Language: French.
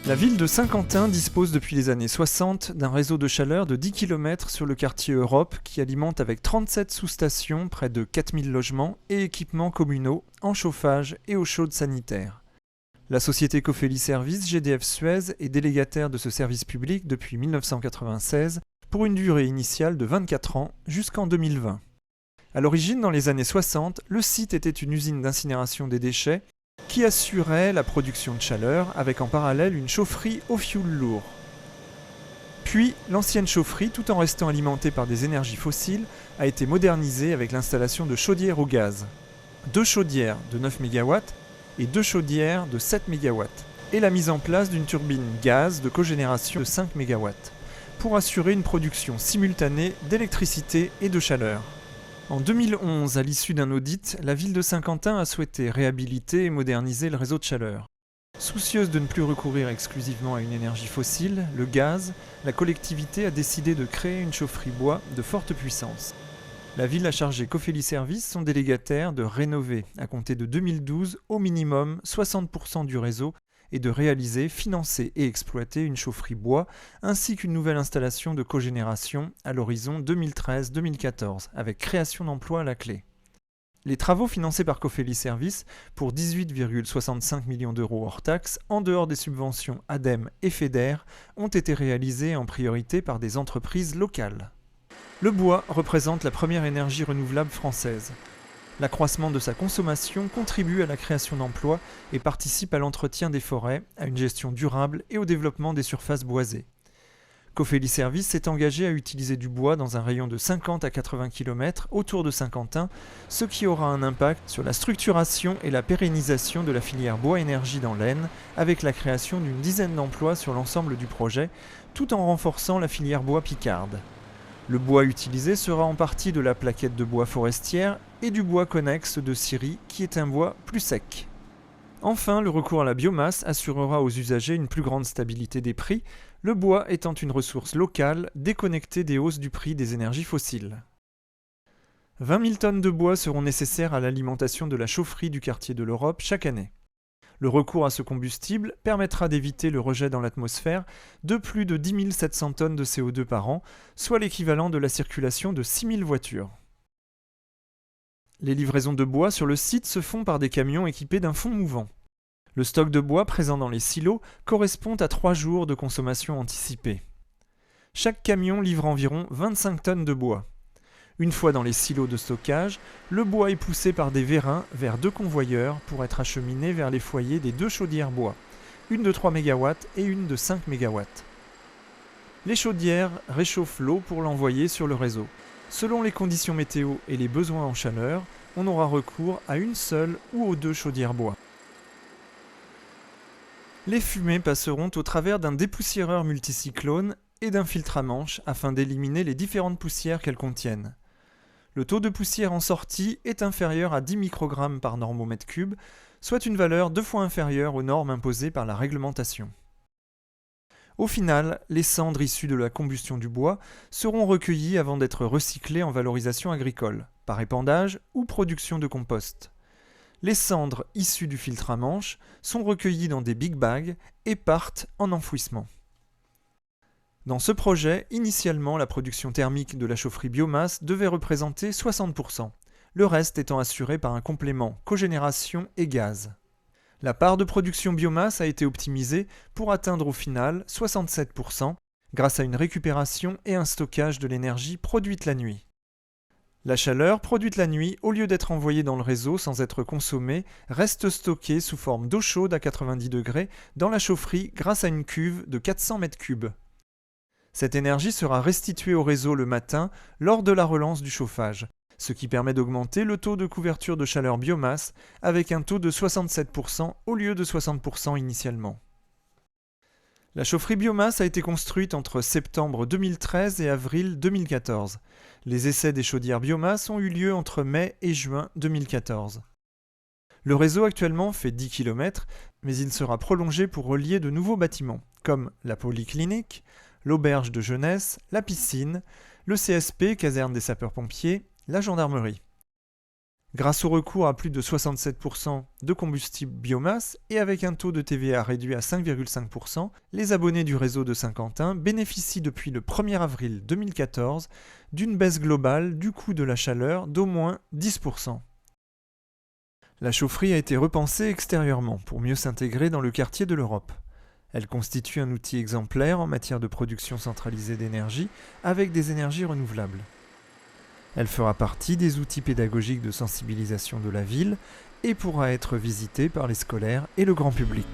La ville de Saint-Quentin dispose depuis les années 60 d'un réseau de chaleur de 10 km sur le quartier Europe qui alimente avec 37 sous-stations près de 4000 logements et équipements communaux en chauffage et eau chaude sanitaire. La société Cofeli Services GDF Suez est délégataire de ce service public depuis 1996 pour une durée initiale de 24 ans jusqu'en 2020. À l'origine, dans les années 60, le site était une usine d'incinération des déchets qui assurait la production de chaleur avec en parallèle une chaufferie au fioul lourd. Puis, l'ancienne chaufferie, tout en restant alimentée par des énergies fossiles, a été modernisée avec l'installation de chaudières au gaz. 2 chaudières de 9 MW et 2 chaudières de 7 MW, et la mise en place d'une turbine gaz de cogénération de 5 MW, pour assurer une production simultanée d'électricité et de chaleur. En 2011, à l'issue d'un audit, la ville de Saint-Quentin a souhaité réhabiliter et moderniser le réseau de chaleur. Soucieuse de ne plus recourir exclusivement à une énergie fossile, le gaz, la collectivité a décidé de créer une chaufferie bois de forte puissance. La ville a chargé Cofeli Services, son délégataire, de rénover, à compter de 2012, au minimum 60% du réseau et de réaliser, financer et exploiter une chaufferie bois ainsi qu'une nouvelle installation de cogénération à l'horizon 2013-2014 avec création d'emplois à la clé. Les travaux financés par Cofeli Services pour 18,65 millions d'euros hors taxes, en dehors des subventions ADEME et FEDER, ont été réalisés en priorité par des entreprises locales. Le bois représente la première énergie renouvelable française. L'accroissement de sa consommation contribue à la création d'emplois et participe à l'entretien des forêts, à une gestion durable et au développement des surfaces boisées. Cofeli Services s'est engagé à utiliser du bois dans un rayon de 50 à 80 km autour de Saint-Quentin, ce qui aura un impact sur la structuration et la pérennisation de la filière bois-énergie dans l'Aisne, avec la création d'une dizaine d'emplois sur l'ensemble du projet, tout en renforçant la filière bois picarde. Le bois utilisé sera en partie de la plaquette de bois forestière et du bois connexe de scierie qui est un bois plus sec. Enfin, le recours à la biomasse assurera aux usagers une plus grande stabilité des prix, le bois étant une ressource locale déconnectée des hausses du prix des énergies fossiles. 20 000 tonnes de bois seront nécessaires à l'alimentation de la chaufferie du quartier de l'Europe chaque année. Le recours à ce combustible permettra d'éviter le rejet dans l'atmosphère de plus de 10 700 tonnes de CO2 par an, soit l'équivalent de la circulation de 6 000 voitures. Les livraisons de bois sur le site se font par des camions équipés d'un fond mouvant. Le stock de bois présent dans les silos correspond à 3 jours de consommation anticipée. Chaque camion livre environ 25 tonnes de bois. Une fois dans les silos de stockage, le bois est poussé par des vérins vers 2 convoyeurs pour être acheminé vers les foyers des 2 chaudières bois, une de 3 MW et une de 5 MW. Les chaudières réchauffent l'eau pour l'envoyer sur le réseau. Selon les conditions météo et les besoins en chaleur, on aura recours à une seule ou aux 2 chaudières bois. Les fumées passeront au travers d'un dépoussiéreur multicyclone et d'un filtre à manche afin d'éliminer les différentes poussières qu'elles contiennent. Le taux de poussière en sortie est inférieur à 10 microgrammes par normomètre cube, soit une valeur 2 fois inférieure aux normes imposées par la réglementation. Au final, les cendres issues de la combustion du bois seront recueillies avant d'être recyclées en valorisation agricole, par épandage ou production de compost. Les cendres issues du filtre à manche sont recueillies dans des big bags et partent en enfouissement. Dans ce projet, initialement, la production thermique de la chaufferie biomasse devait représenter 60%, le reste étant assuré par un complément cogénération et gaz. La part de production biomasse a été optimisée pour atteindre au final 67% grâce à une récupération et un stockage de l'énergie produite la nuit. La chaleur produite la nuit, au lieu d'être envoyée dans le réseau sans être consommée, reste stockée sous forme d'eau chaude à 90 degrés dans la chaufferie grâce à une cuve de 400 m3. Cette énergie sera restituée au réseau le matin lors de la relance du chauffage, ce qui permet d'augmenter le taux de couverture de chaleur biomasse avec un taux de 67% au lieu de 60% initialement. La chaufferie biomasse a été construite entre septembre 2013 et avril 2014. Les essais des chaudières biomasse ont eu lieu entre mai et juin 2014. Le réseau actuellement fait 10 km, mais il sera prolongé pour relier de nouveaux bâtiments, comme la polyclinique, l'auberge de jeunesse, la piscine, le CSP, caserne des sapeurs-pompiers, la gendarmerie. Grâce au recours à plus de 67% de combustible biomasse et avec un taux de TVA réduit à 5,5%, les abonnés du réseau de Saint-Quentin bénéficient depuis le 1er avril 2014 d'une baisse globale du coût de la chaleur d'au moins 10%. La chaufferie a été repensée extérieurement pour mieux s'intégrer dans le quartier de l'Europe. Elle constitue un outil exemplaire en matière de production centralisée d'énergie avec des énergies renouvelables. Elle fera partie des outils pédagogiques de sensibilisation de la ville et pourra être visitée par les scolaires et le grand public.